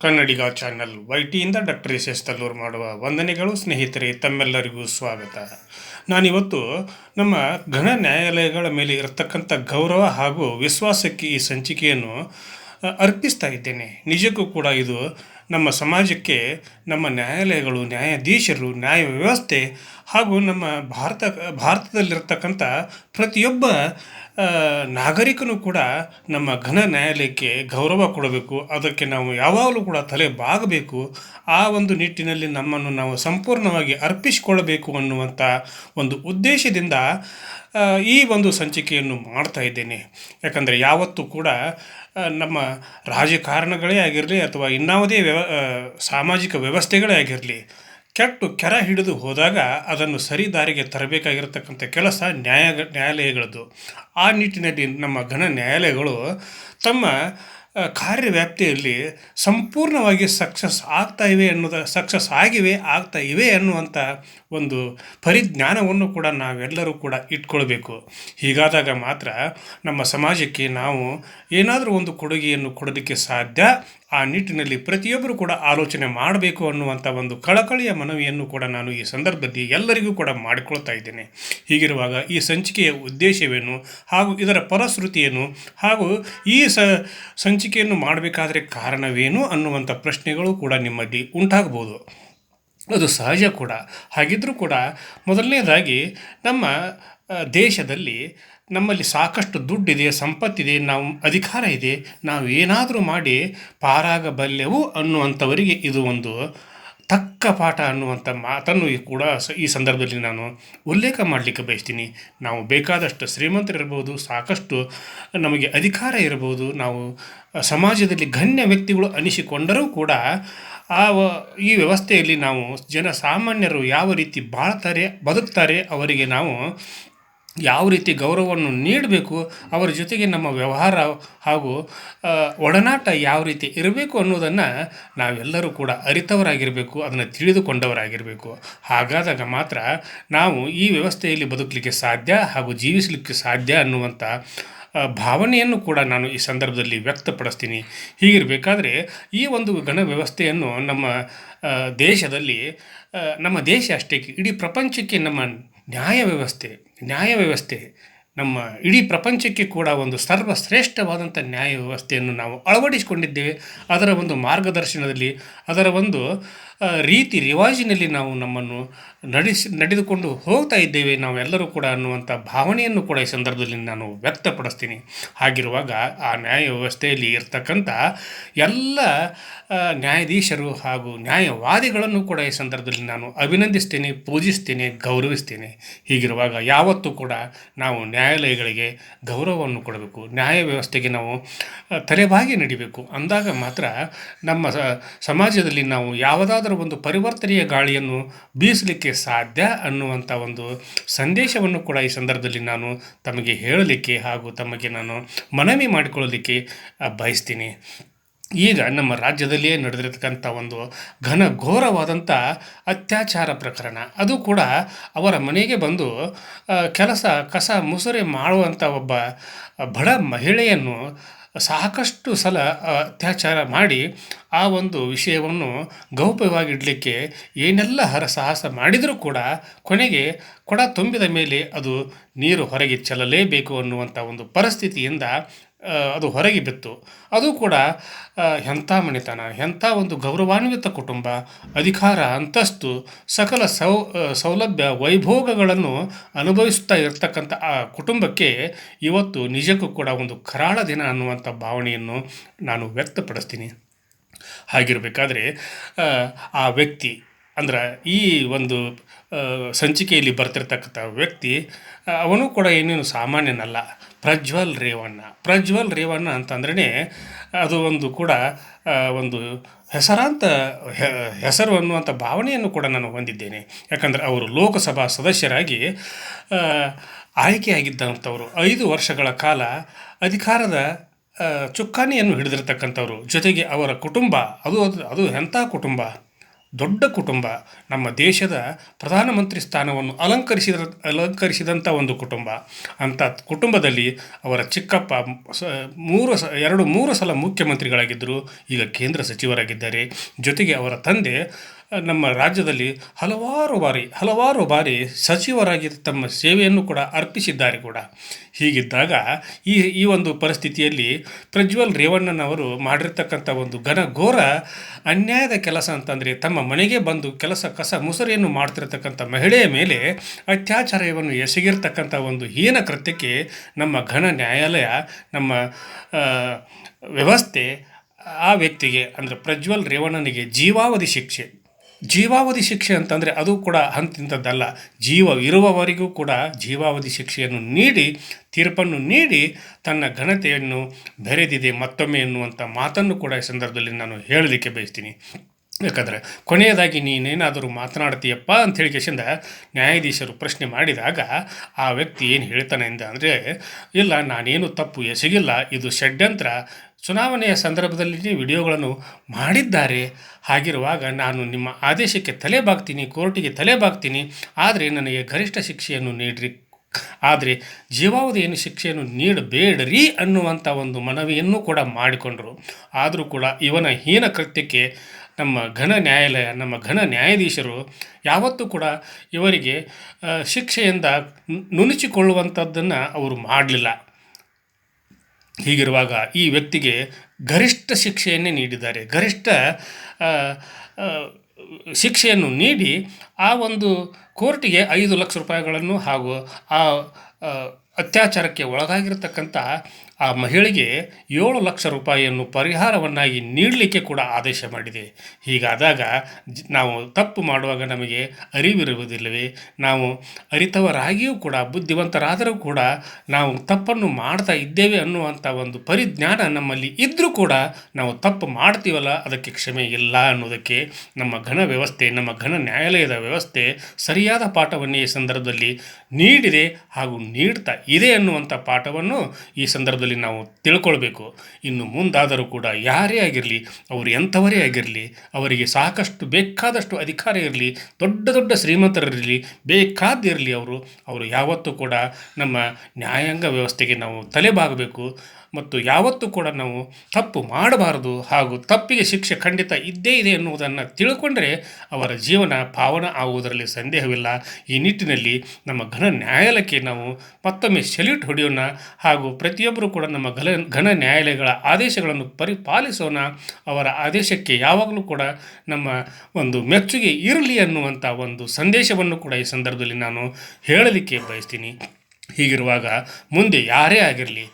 ಕನ್ನಡಿಗ channel ವೈಟಿಯಿಂದ doctor S Tallur ಮಾಡುವ ವಂದನೆಗಳು. ಸ್ನೇಹಿತರೆ, ತಮ್ಮೆಲ್ಲರಿಗೂ ಸ್ವಾಗತ. ನಾನಿವತ್ತು ನಮ್ಮ ಘನ ನ್ಯಾಯಾಲಯಗಳ ಮೇಲೆ ಇರತಕ್ಕಂಥ ಗೌರವ ಹಾಗೂ ವಿಶ್ವಾಸಕ್ಕೆ ಈ ಸಂಚಿಕೆಯನ್ನು ಅರ್ಪಿಸ್ತಾ ಇದ್ದೇನೆ. ನಿಜಕ್ಕೂ ಕೂಡ ಇದು ನಮ್ಮ ಸಮಾಜಕ್ಕೆ, ನಮ್ಮ ನ್ಯಾಯಾಲಯಗಳು, ನ್ಯಾಯಾಧೀಶರು, ನ್ಯಾಯ ವ್ಯವಸ್ಥೆ ಹಾಗೂ ನಮ್ಮ ಭಾರತದಲ್ಲಿರ್ತಕ್ಕಂಥ ಪ್ರತಿಯೊಬ್ಬ ನಾಗರಿಕನು ಕೂಡ ನಮ್ಮ ಘನ ನ್ಯಾಯಾಲಯಕ್ಕೆ ಗೌರವ ಕೊಡಬೇಕು. ಅದಕ್ಕೆ ನಾವು ಯಾವಾಗಲೂ ಕೂಡ ತಲೆ ಬಾಗಬೇಕು. ಆ ಒಂದು ನಿಟ್ಟಿನಲ್ಲಿ ನಮ್ಮನ್ನು ನಾವು ಸಂಪೂರ್ಣವಾಗಿ ಅರ್ಪಿಸಿಕೊಳ್ಳಬೇಕು ಅನ್ನುವಂಥ ಒಂದು ಉದ್ದೇಶದಿಂದ ಈ ಒಂದು ಸಂಚಿಕೆಯನ್ನು ಮಾಡ್ತಾ ಇದ್ದೇನೆ. ಯಾಕಂದರೆ ಯಾವತ್ತೂ ಕೂಡ ನಮ್ಮ ರಾಜಕಾರಣಗಳೇ ಆಗಿರಲಿ ಅಥವಾ ಇನ್ನಾವುದೇ ಸಾಮಾಜಿಕ ವ್ಯವಸ್ಥೆಗಳೇ ಆಗಿರಲಿ, ಕೆರ ಹಿಡಿದು ಹೋದಾಗ ಅದನ್ನು ಸರಿ ದಾರಿಗೆ ತರಬೇಕಾಗಿರತಕ್ಕಂಥ ಕೆಲಸ ನ್ಯಾಯಾಲಯಗಳದ್ದು. ಆ ನಿಟ್ಟಿನಲ್ಲಿ ನಮ್ಮ ಘನ ನ್ಯಾಯಾಲಯಗಳು ತಮ್ಮ ಕಾರ್ಯವ್ಯಾಪ್ತಿಯಲ್ಲಿ ಸಂಪೂರ್ಣವಾಗಿ ಸಕ್ಸಸ್ ಆಗ್ತಾ ಇವೆ ಅನ್ನುವಂಥ ಒಂದು ಪರಿಜ್ಞಾನವನ್ನು ಕೂಡ ನಾವೆಲ್ಲರೂ ಕೂಡ ಇಟ್ಕೊಳ್ಬೇಕು. ಹೀಗಾದಾಗ ಮಾತ್ರ ನಮ್ಮ ಸಮಾಜಕ್ಕೆ ನಾವು ಏನಾದರೂ ಒಂದು ಕೊಡುಗೆಯನ್ನು ಕೊಡೋದಕ್ಕೆ ಸಾಧ್ಯ. ಆ ನಿಟ್ಟಿನಲ್ಲಿ ಪ್ರತಿಯೊಬ್ಬರು ಕೂಡ ಆಲೋಚನೆ ಮಾಡಬೇಕು ಅನ್ನುವಂಥ ಒಂದು ಕಳಕಳಿಯ ಮನವಿಯನ್ನು ಕೂಡ ನಾನು ಈ ಸಂದರ್ಭದಲ್ಲಿ ಎಲ್ಲರಿಗೂ ಕೂಡ ಮಾಡಿಕೊಳ್ತಾ ಇದ್ದೇನೆ. ಹೀಗಿರುವಾಗ ಈ ಸಂಚಿಕೆಯ ಉದ್ದೇಶವೇನು ಹಾಗೂ ಇದರ ಫಲಶ್ರುತಿಯೇನು ಹಾಗೂ ಈ ಸಂಚಿಕೆಯನ್ನು ಮಾಡಬೇಕಾದ್ರೆ ಕಾರಣವೇನು ಅನ್ನುವಂಥ ಪ್ರಶ್ನೆಗಳು ಕೂಡ ನಿಮ್ಮಲ್ಲಿ ಉಂಟಾಗಬಹುದು. ಅದು ಸಹಜ ಕೂಡ. ಹಾಗಿದ್ದರೂ ಕೂಡ ಮೊದಲನೇದಾಗಿ ನಮ್ಮ ದೇಶದಲ್ಲಿ ನಮ್ಮಲ್ಲಿ ಸಾಕಷ್ಟು ದುಡ್ಡಿದೆ, ಸಂಪತ್ತಿದೆ, ನಾವು ಅಧಿಕಾರ ಇದೆ, ನಾವು ಏನಾದರೂ ಮಾಡಿ ಪಾರಾಗಬಲ್ಲೆವು ಅನ್ನುವಂಥವರಿಗೆ ಇದು ಒಂದು ತಕ್ಕ ಪಾಠ ಅನ್ನುವಂಥ ಮಾತನ್ನು ಕೂಡ ಈ ಸಂದರ್ಭದಲ್ಲಿ ನಾನು ಉಲ್ಲೇಖ ಮಾಡಲಿಕ್ಕೆ ಬಯಸ್ತೀನಿ. ನಾವು ಬೇಕಾದಷ್ಟು ಶ್ರೀಮಂತರಿರ್ಬೋದು, ಸಾಕಷ್ಟು ನಮಗೆ ಅಧಿಕಾರ ಇರ್ಬೋದು, ನಾವು ಸಮಾಜದಲ್ಲಿ ಗಣ್ಯ ವ್ಯಕ್ತಿಗಳು ಅನಿಸಿಕೊಂಡರೂ ಕೂಡ ಈ ವ್ಯವಸ್ಥೆಯಲ್ಲಿ ನಾವು ಜನಸಾಮಾನ್ಯರು ಯಾವ ರೀತಿ ಬದುಕ್ತಾರೆ, ಅವರಿಗೆ ನಾವು ಯಾವ ರೀತಿ ಗೌರವವನ್ನು ನೀಡಬೇಕು, ಅವರ ಜೊತೆಗೆ ನಮ್ಮ ವ್ಯವಹಾರ ಹಾಗೂ ಒಡನಾಟ ಯಾವ ರೀತಿ ಇರಬೇಕು ಅನ್ನೋದನ್ನು ನಾವೆಲ್ಲರೂ ಕೂಡ ಅರಿತವರಾಗಿರಬೇಕು, ಅದನ್ನು ತಿಳಿದುಕೊಂಡವರಾಗಿರಬೇಕು. ಹಾಗಾದಾಗ ಮಾತ್ರ ನಾವು ಈ ವ್ಯವಸ್ಥೆಯಲ್ಲಿ ಬದುಕಲಿಕ್ಕೆ ಸಾಧ್ಯ ಹಾಗೂ ಜೀವಿಸಲಿಕ್ಕೆ ಸಾಧ್ಯ ಅನ್ನುವಂಥ ಭಾವನೆಯನ್ನು ಕೂಡ ನಾನು ಈ ಸಂದರ್ಭದಲ್ಲಿ ವ್ಯಕ್ತಪಡಿಸ್ತೀನಿ. ಹೀಗಿರಬೇಕಾದ್ರೆ ಈ ಒಂದು ಘನ ವ್ಯವಸ್ಥೆಯನ್ನು ನಮ್ಮ ದೇಶದಲ್ಲಿ, ನಮ್ಮ ದೇಶ ಅಷ್ಟೇ ಇಡೀ ಪ್ರಪಂಚಕ್ಕೆ ನಮ್ಮ ನ್ಯಾಯ ವ್ಯವಸ್ಥೆ ನಮ್ಮ ಇಡೀ ಪ್ರಪಂಚಕ್ಕೆ ಕೂಡ ಒಂದು ಸರ್ವಶ್ರೇಷ್ಠವಾದಂಥ ನ್ಯಾಯ ವ್ಯವಸ್ಥೆಯನ್ನು ನಾವು ಅಳವಡಿಸಿಕೊಂಡಿದ್ದೇವೆ. ಅದರ ಒಂದು ಮಾರ್ಗದರ್ಶನದಲ್ಲಿ, ಅದರ ಒಂದು ರೀತಿ ರಿವಾಜಿನಲ್ಲಿ ನಾವು ನಮ್ಮನ್ನು ನಡೆದುಕೊಂಡು ಹೋಗ್ತಾ ಇದ್ದೇವೆ ನಾವೆಲ್ಲರೂ ಕೂಡ ಅನ್ನುವಂಥ ಭಾವನೆಯನ್ನು ಕೂಡ ಈ ಸಂದರ್ಭದಲ್ಲಿ ನಾನು ವ್ಯಕ್ತಪಡಿಸ್ತೀನಿ. ಹಾಗಿರುವಾಗ ಆ ನ್ಯಾಯ ವ್ಯವಸ್ಥೆಯಲ್ಲಿ ಇರ್ತಕ್ಕಂಥ ಎಲ್ಲ ನ್ಯಾಯಾಧೀಶರು ಹಾಗೂ ನ್ಯಾಯವಾದಿಗಳನ್ನು ಕೂಡ ಈ ಸಂದರ್ಭದಲ್ಲಿ ನಾನು ಅಭಿನಂದಿಸ್ತೇನೆ, ಪೂಜಿಸ್ತೇನೆ, ಗೌರವಿಸ್ತೇನೆ. ಹೀಗಿರುವಾಗ ಯಾವತ್ತೂ ಕೂಡ ನಾವು ನ್ಯಾಯಾಲಯಗಳಿಗೆ ಗೌರವವನ್ನು ಕೊಡಬೇಕು, ನ್ಯಾಯ ವ್ಯವಸ್ಥೆಗೆ ನಾವು ತಲೆಬಾಗಿ ನಡಿಬೇಕು. ಅಂದಾಗ ಮಾತ್ರ ನಮ್ಮ ಸಮಾಜದಲ್ಲಿ ನಾವು ಯಾವುದಾದ್ರೂ ಒಂದು ಪರಿವರ್ತನೆಯ ಗಾಳಿಯನ್ನು ಬೀಸಲಿಕ್ಕೆ ಸಾಧ್ಯ ಅನ್ನುವಂಥ ಒಂದು ಸಂದೇಶವನ್ನು ಕೂಡ ಈ ಸಂದರ್ಭದಲ್ಲಿ ನಾನು ತಮಗೆ ಹೇಳಲಿಕ್ಕೆ ಹಾಗೂ ತಮಗೆ ನಾನು ಮನವಿ ಮಾಡಿಕೊಳ್ಳಲಿಕ್ಕೆ ಬಯಸ್ತೀನಿ. ಈಗ ನಮ್ಮ ರಾಜ್ಯದಲ್ಲಿಯೇ ನಡೆದಿರತಕ್ಕಂಥ ಒಂದು ಘೋರವಾದಂಥ ಅತ್ಯಾಚಾರ ಪ್ರಕರಣ, ಅದು ಕೂಡ ಅವರ ಮನೆಗೆ ಬಂದು ಕಸ ಮುಸುರೆ ಮಾಡುವಂಥ ಒಬ್ಬ ಬಡ ಮಹಿಳೆಯನ್ನು ಸಾಕಷ್ಟು ಸಲ ಅತ್ಯಾಚಾರ ಮಾಡಿ ಆ ಒಂದು ವಿಷಯವನ್ನು ಗೌಪ್ಯವಾಗಿಡಲಿಕ್ಕೆ ಏನೆಲ್ಲ ಹರಸಾಹಸ ಮಾಡಿದರೂ ಕೂಡ ಕೊನೆಗೆ ಕೊಡ ತುಂಬಿದ ಮೇಲೆ ಅದು ನೀರು ಹೊರಗೆ ಚೆಲ್ಲಲೇಬೇಕು ಅನ್ನುವಂಥ ಒಂದು ಪರಿಸ್ಥಿತಿಯಿಂದ ಅದು ಹೊರಗೆ ಬಿತ್ತು. ಅದು ಕೂಡ ಎಂಥ ಮನೆತನ, ಎಂಥ ಒಂದು ಗೌರವಾನ್ವಿತ ಕುಟುಂಬ, ಅಧಿಕಾರ, ಅಂತಸ್ತು, ಸಕಲ ಸೌಲಭ್ಯ, ವೈಭೋಗಗಳನ್ನು ಅನುಭವಿಸ್ತಾ ಇರ್ತಕ್ಕಂಥ ಆ ಕುಟುಂಬಕ್ಕೆ ಇವತ್ತು ನಿಜಕ್ಕೂ ಕೂಡ ಒಂದು ಕರಾಳ ದಿನ ಅನ್ನುವಂಥ ಭಾವನೆಯನ್ನು ನಾನು ವ್ಯಕ್ತಪಡಿಸ್ತೀನಿ. ಹಾಗಿರಬೇಕಾದ್ರೆ ಆ ವ್ಯಕ್ತಿ ಅಂದ್ರೆ ಈ ಒಂದು ಸಂಚಿಕೆಯಲ್ಲಿ ಬರ್ತಿರ್ತಕ್ಕಂಥ ವ್ಯಕ್ತಿ ಅವನು ಕೂಡ ಏನೇನು ಸಾಮಾನ್ಯನಲ್ಲ. ಪ್ರಜ್ವಲ್ ರೇವಣ್ಣ ಅಂತಂದ್ರೇ ಅದು ಒಂದು ಕೂಡ ಒಂದು ಹೆಸರಾಂತ ಹೆಸರು ಅನ್ನುವಂಥ ಭಾವನೆಯನ್ನು ಕೂಡ ನಾನು ಹೊಂದಿದ್ದೇನೆ. ಯಾಕಂದರೆ ಅವರು ಲೋಕಸಭಾ ಸದಸ್ಯರಾಗಿ ಆಯ್ಕೆಯಾಗಿದ್ದಂಥವರು, 5 ವರ್ಷಗಳ ಕಾಲ ಅಧಿಕಾರದ ಚುಕ್ಕಾಣಿಯನ್ನು ಹಿಡಿದಿರ್ತಕ್ಕಂಥವ್ರು. ಜೊತೆಗೆ ಅವರ ಕುಟುಂಬ ಅದು ಎಂಥ ಕುಟುಂಬ, ದೊಡ್ಡ ಕುಟುಂಬ, ನಮ್ಮ ದೇಶದ ಪ್ರಧಾನಮಂತ್ರಿ ಸ್ಥಾನವನ್ನು ಅಲಂಕರಿಸಿದಂಥ ಒಂದು ಕುಟುಂಬ. ಅಂಥ ಕುಟುಂಬದಲ್ಲಿ ಅವರ ಚಿಕ್ಕಪ್ಪ ಎರಡು ಮೂರು ಸಲ ಮುಖ್ಯಮಂತ್ರಿಗಳಾಗಿದ್ದರು, ಈಗ ಕೇಂದ್ರ ಸಚಿವರಾಗಿದ್ದಾರೆ. ಜೊತೆಗೆ ಅವರ ತಂದೆ ನಮ್ಮ ರಾಜ್ಯದಲ್ಲಿ ಹಲವಾರು ಬಾರಿ ಸಚಿವರಾಗಿ ತಮ್ಮ ಸೇವೆಯನ್ನು ಕೂಡ ಅರ್ಪಿಸಿದ್ದಾರೆ ಕೂಡ. ಹೀಗಿದ್ದಾಗ ಈ ಒಂದು ಪರಿಸ್ಥಿತಿಯಲ್ಲಿ ಪ್ರಜ್ವಲ್ ರೇವಣ್ಣನವರು ಮಾಡಿರ್ತಕ್ಕಂಥ ಒಂದು ಘನಘೋರ ಅನ್ಯಾಯದ ಕೆಲಸ ಅಂತಂದರೆ, ತಮ್ಮ ಮನೆಗೆ ಬಂದು ಕಸ ಮುಸುರೆಯನ್ನು ಮಾಡ್ತಿರ್ತಕ್ಕಂಥ ಮಹಿಳೆಯ ಮೇಲೆ ಅತ್ಯಾಚಾರವನ್ನು ಎಸಗಿರ್ತಕ್ಕಂಥ ಒಂದು ಹೀನ ಕೃತ್ಯಕ್ಕೆ ನಮ್ಮ ಘನ ನ್ಯಾಯಾಲಯ, ನಮ್ಮ ವ್ಯವಸ್ಥೆ ಆ ವ್ಯಕ್ತಿಗೆ ಅಂದರೆ ಪ್ರಜ್ವಲ್ ರೇವಣ್ಣನಿಗೆ ಜೀವಾವಧಿ ಶಿಕ್ಷೆ ಅಂತಂದರೆ ಅದು ಕೂಡ ಅಂತಿಂಥದ್ದಲ್ಲ. ಜೀವ ಇರುವವರೆಗೂ ಕೂಡ ಜೀವಾವಧಿ ಶಿಕ್ಷೆಯನ್ನು ನೀಡಿ, ತೀರ್ಪನ್ನು ನೀಡಿ ತನ್ನ ಘನತೆಯನ್ನು ಬೆರೆದಿದೆ ಮತ್ತೊಮ್ಮೆ ಎನ್ನುವಂಥ ಮಾತನ್ನು ಕೂಡ ಈ ಸಂದರ್ಭದಲ್ಲಿ ನಾನು ಹೇಳಲಿಕ್ಕೆ ಬಯಸ್ತೀನಿ. ಯಾಕಂದರೆ ಕೊನೆಯದಾಗಿ ನೀನೇನಾದರೂ ಮಾತನಾಡ್ತೀಯಪ್ಪ ಅಂತ ಹೇಳಿಕೆಸಿಂದ ನ್ಯಾಯಾಧೀಶರು ಪ್ರಶ್ನೆ ಮಾಡಿದಾಗ ಆ ವ್ಯಕ್ತಿ ಏನು ಹೇಳ್ತಾನೆ ಅಂದರೆ, ಇಲ್ಲ, ನಾನೇನು ತಪ್ಪು ಎಸಗಿಲ್ಲ, ಇದು ಷಡ್ಯಂತ್ರ, ಚುನಾವಣೆಯ ಸಂದರ್ಭದಲ್ಲಿ ವಿಡಿಯೋಗಳನ್ನು ಮಾಡಿದ್ದಾರೆ. ಹಾಗಿರುವಾಗ ನಾನು ನಿಮ್ಮ ಆದೇಶಕ್ಕೆ ಕೋರ್ಟಿಗೆ ತಲೆಬಾಗ್ತೀನಿ, ಆದರೆ ನನಗೆ ಗರಿಷ್ಠ ಶಿಕ್ಷೆಯನ್ನು ನೀಡ್ರಿ, ಆದರೆ ಜೀವಾವಧಿಯನ್ನು ಶಿಕ್ಷೆಯನ್ನು ನೀಡಬೇಡ್ರಿ ಅನ್ನುವಂಥ ಒಂದು ಮನವಿಯನ್ನು ಕೂಡ ಮಾಡಿಕೊಂಡರು. ಆದರೂ ಕೂಡ ಇವನ ಹೀನ ಕೃತ್ಯಕ್ಕೆ ನಮ್ಮ ಘನ ನ್ಯಾಯಾಲಯ, ನಮ್ಮ ಘನ ನ್ಯಾಯಾಧೀಶರು ಯಾವತ್ತೂ ಕೂಡ ಇವರಿಗೆ ಶಿಕ್ಷೆಯಿಂದ ನುಣುಚಿಕೊಳ್ಳುವಂಥದ್ದನ್ನು ಅವರು ಮಾಡಲಿಲ್ಲ. ಹೀಗಿರುವಾಗ ಈ ವ್ಯಕ್ತಿಗೆ ಗರಿಷ್ಠ ಶಿಕ್ಷೆಯನ್ನೇ ನೀಡಿದ್ದಾರೆ. ಗರಿಷ್ಠ ಶಿಕ್ಷೆಯನ್ನು ನೀಡಿ ಆ ಒಂದು ಕೋರ್ಟಿಗೆ 5 ಲಕ್ಷ ರೂಪಾಯಿಗಳನ್ನು ಹಾಗೂ ಆ ಅತ್ಯಾಚಾರಕ್ಕೆ ಒಳಗಾಗಿರತಕ್ಕಂಥ ಆ ಮಹಿಳೆಗೆ 7 ಲಕ್ಷ ರೂಪಾಯಿಯನ್ನು ಪರಿಹಾರವನ್ನಾಗಿ ನೀಡಲಿಕ್ಕೆ ಕೂಡ ಆದೇಶ ಮಾಡಿದೆ. ಹೀಗಾದಾಗ ನಾವು ತಪ್ಪು ಮಾಡುವಾಗ ನಮಗೆ ಅರಿವಿರುವುದಿಲ್ಲವೇ? ನಾವು ಅರಿತವರಾಗಿಯೂ ಕೂಡ, ಬುದ್ಧಿವಂತರಾದರೂ ಕೂಡ ನಾವು ತಪ್ಪನ್ನು ಮಾಡ್ತಾ ಇದ್ದೇವೆ ಅನ್ನುವಂಥ ಒಂದು ಪರಿಜ್ಞಾನ ನಮ್ಮಲ್ಲಿ ಇದ್ದರೂ ಕೂಡ ನಾವು ತಪ್ಪು ಮಾಡ್ತೀವಲ್ಲ, ಅದಕ್ಕೆ ಕ್ಷಮೆ ಇಲ್ಲ ಅನ್ನೋದಕ್ಕೆ ನಮ್ಮ ಘನ ವ್ಯವಸ್ಥೆ, ನಮ್ಮ ಘನ ನ್ಯಾಯಾಲಯದ ವ್ಯವಸ್ಥೆ ಸರಿಯಾದ ಪಾಠವನ್ನೇ ಈ ಸಂದರ್ಭದಲ್ಲಿ ನೀಡಿದೆ ಹಾಗೂ ನೀಡ್ತಾ ಇದೆ ಅನ್ನುವಂಥ ಪಾಠವನ್ನು ಈ ಸಂದರ್ಭದಲ್ಲಿ ನಾವು ತಿಳ್ಕೊಳ್ಬೇಕು. ಇನ್ನು ಮುಂದಾದರೂ ಕೂಡ ಯಾರೇ ಆಗಿರಲಿ, ಅವರು ಎಂಥವರೇ ಆಗಿರಲಿ, ಅವರಿಗೆ ಬೇಕಾದಷ್ಟು ಅಧಿಕಾರ ಇರಲಿ, ದೊಡ್ಡ ಶ್ರೀಮಂತರಿರಲಿ, ಬೇಕಾದಿರಲಿ, ಅವರು ಯಾವತ್ತೂ ಕೂಡ ನಮ್ಮ ನ್ಯಾಯಾಂಗ ವ್ಯವಸ್ಥೆಗೆ ನಾವು ತಲೆಬಾಗಬೇಕು ಮತ್ತು ಯಾವತ್ತೂ ಕೂಡ ನಾವು ತಪ್ಪು ಮಾಡಬಾರದು. ಹಾಗೂ ತಪ್ಪಿಗೆ ಶಿಕ್ಷೆ ಖಂಡಿತ ಇದ್ದೇ ಇದೆ ಎನ್ನುವುದನ್ನು ತಿಳ್ಕೊಂಡ್ರೆ ಅವರ ಜೀವನ ಪಾವನ ಆಗುವುದರಲ್ಲಿ ಸಂದೇಹವಿಲ್ಲ. ಈ ನಿಟ್ಟಿನಲ್ಲಿ ನಮ್ಮ ಘನ ನ್ಯಾಯಾಲಯಕ್ಕೆ ನಾವು ಮತ್ತೊಮ್ಮೆ ಸೆಲ್ಯೂಟ್ ಹೊಡೆಯೋಣ ಹಾಗೂ ಪ್ರತಿಯೊಬ್ಬರೂ ಕೂಡ ನಮ್ಮ ಘನ ನ್ಯಾಯಾಲಯಗಳ ಆದೇಶಗಳನ್ನು ಪರಿಪಾಲಿಸೋಣ. ಅವರ ಆದೇಶಕ್ಕೆ ಯಾವಾಗಲೂ ಕೂಡ ನಮ್ಮ ಒಂದು ಮೆಚ್ಚುಗೆ ಇರಲಿ ಅನ್ನುವಂಥ ಒಂದು ಸಂದೇಶವನ್ನು ಕೂಡ ಈ ಸಂದರ್ಭದಲ್ಲಿ ನಾನು ಹೇಳಲಿಕ್ಕೆ ಬಯಸ್ತೀನಿ. ಹೀಗಿರುವಾಗ ಮುಂದೆ ಯಾರೇ ಆಗಿರಲಿ,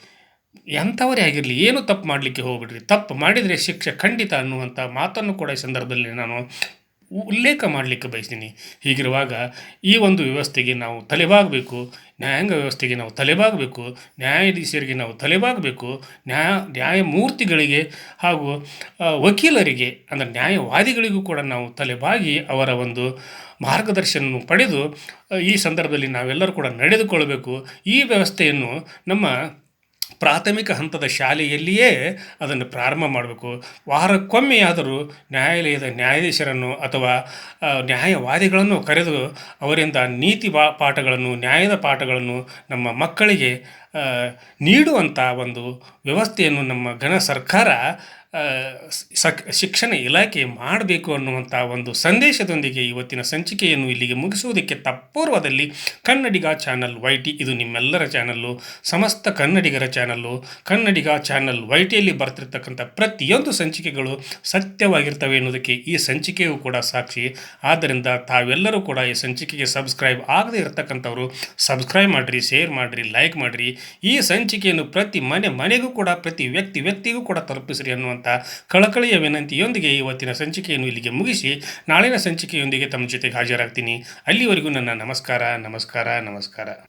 ಎಂಥವರೇ ಆಗಿರಲಿ, ಏನು ತಪ್ಪು ಮಾಡಲಿಕ್ಕೆ ಹೋಗ್ಬಿಡ್ರಿ, ತಪ್ಪು ಮಾಡಿದರೆ ಶಿಕ್ಷೆ ಖಂಡಿತ ಅನ್ನುವಂಥ ಮಾತನ್ನು ಕೂಡ ಈ ಸಂದರ್ಭದಲ್ಲಿ ನಾನು ಉಲ್ಲೇಖ ಮಾಡಲಿಕ್ಕೆ ಬಯಸ್ತೀನಿ. ಹೀಗಿರುವಾಗ ಈ ಒಂದು ವ್ಯವಸ್ಥೆಗೆ ನಾವು ತಲೆಬಾಗಬೇಕು, ನ್ಯಾಯಾಂಗ ವ್ಯವಸ್ಥೆಗೆ ನಾವು ತಲೆಬಾಗಬೇಕು, ನ್ಯಾಯಾಧೀಶರಿಗೆ ನಾವು ತಲೆಬಾಗಬೇಕು, ನ್ಯಾಯಮೂರ್ತಿಗಳಿಗೆ ಹಾಗೂ ವಕೀಲರಿಗೆ ಅಂದರೆ ನ್ಯಾಯವಾದಿಗಳಿಗೂ ಕೂಡ ನಾವು ತಲೆಬಾಗಿ ಅವರ ಒಂದು ಮಾರ್ಗದರ್ಶನ ಪಡೆದು ಈ ಸಂದರ್ಭದಲ್ಲಿ ನಾವೆಲ್ಲರೂ ಕೂಡ ನಡೆದುಕೊಳ್ಳಬೇಕು. ಈ ವ್ಯವಸ್ಥೆಯನ್ನು ನಮ್ಮ ಪ್ರಾಥಮಿಕ ಹಂತದ ಶಾಲೆಯಲ್ಲಿಯೇ ಅದನ್ನು ಪ್ರಾರಂಭ ಮಾಡಬೇಕು. ವಾರಕ್ಕೊಮ್ಮೆಯಾದರೂ ನ್ಯಾಯಾಲಯದ ನ್ಯಾಯಾಧೀಶರನ್ನು ಅಥವಾ ನ್ಯಾಯವಾದಿಗಳನ್ನು ಕರೆದು ಅವರಿಂದ ನೀತಿ ಪಾಠಗಳನ್ನು, ನ್ಯಾಯದ ಪಾಠಗಳನ್ನು ನಮ್ಮ ಮಕ್ಕಳಿಗೆ ನೀಡುವಂಥ ಒಂದು ವ್ಯವಸ್ಥೆಯನ್ನು ನಮ್ಮ ಘನ ಸರ್ಕಾರ ಶಿಕ್ಷಣ ಇಲಾಖೆ ಮಾಡಬೇಕು ಅನ್ನುವಂಥ ಒಂದು ಸಂದೇಶದೊಂದಿಗೆ ಇವತ್ತಿನ ಸಂಚಿಕೆಯನ್ನು ಇಲ್ಲಿಗೆ ಮುಗಿಸುವುದಕ್ಕೆ ತತ್ಪೂರ್ವದಲ್ಲಿ ಕನ್ನಡಿಗ ಚಾನಲ್ YT ಇದು ನಿಮ್ಮೆಲ್ಲರ ಚಾನಲ್ಲು, ಸಮಸ್ತ ಕನ್ನಡಿಗರ ಚಾನಲ್ಲು. ಕನ್ನಡಿಗ ಚಾನಲ್ YTಯಲ್ಲಿ ಬರ್ತಿರ್ತಕ್ಕಂಥ ಪ್ರತಿಯೊಂದು ಸಂಚಿಕೆಗಳು ಸತ್ಯವಾಗಿರ್ತವೆ ಎನ್ನುವುದಕ್ಕೆ ಈ ಸಂಚಿಕೆಯೂ ಕೂಡ ಸಾಕ್ಷಿ. ಆದ್ದರಿಂದ ತಾವೆಲ್ಲರೂ ಕೂಡ ಈ ಸಂಚಿಕೆಗೆ ಸಬ್ಸ್ಕ್ರೈಬ್ ಆಗದೇ ಇರತಕ್ಕಂಥವರು ಸಬ್ಸ್ಕ್ರೈಬ್ ಮಾಡಿರಿ, ಶೇರ್ ಮಾಡಿರಿ, ಲೈಕ್ ಮಾಡಿರಿ. ಈ ಸಂಚಿಕೆಯನ್ನು ಪ್ರತಿ ಮನೆಗೂ ಕೂಡ, ಪ್ರತಿ ವ್ಯಕ್ತಿಗೂ ಕೂಡ ತಲುಪಿಸಿರಿ ಅನ್ನುವಂಥ ಕಳಕಳಿಯ ವಿನಂತಿಯೊಂದಿಗೆ ಇವತ್ತಿನ ಸಂಚಿಕೆಯನ್ನು ಇಲ್ಲಿಗೆ ಮುಗಿಸಿ ನಾಳಿನ ಸಂಚಿಕೆಯೊಂದಿಗೆ ತಮ್ಮ ಜೊತೆಗೆ ಹಾಜರಾಗ್ತೀನಿ. ಅಲ್ಲಿವರೆಗೂ ನನ್ನ ನಮಸ್ಕಾರ.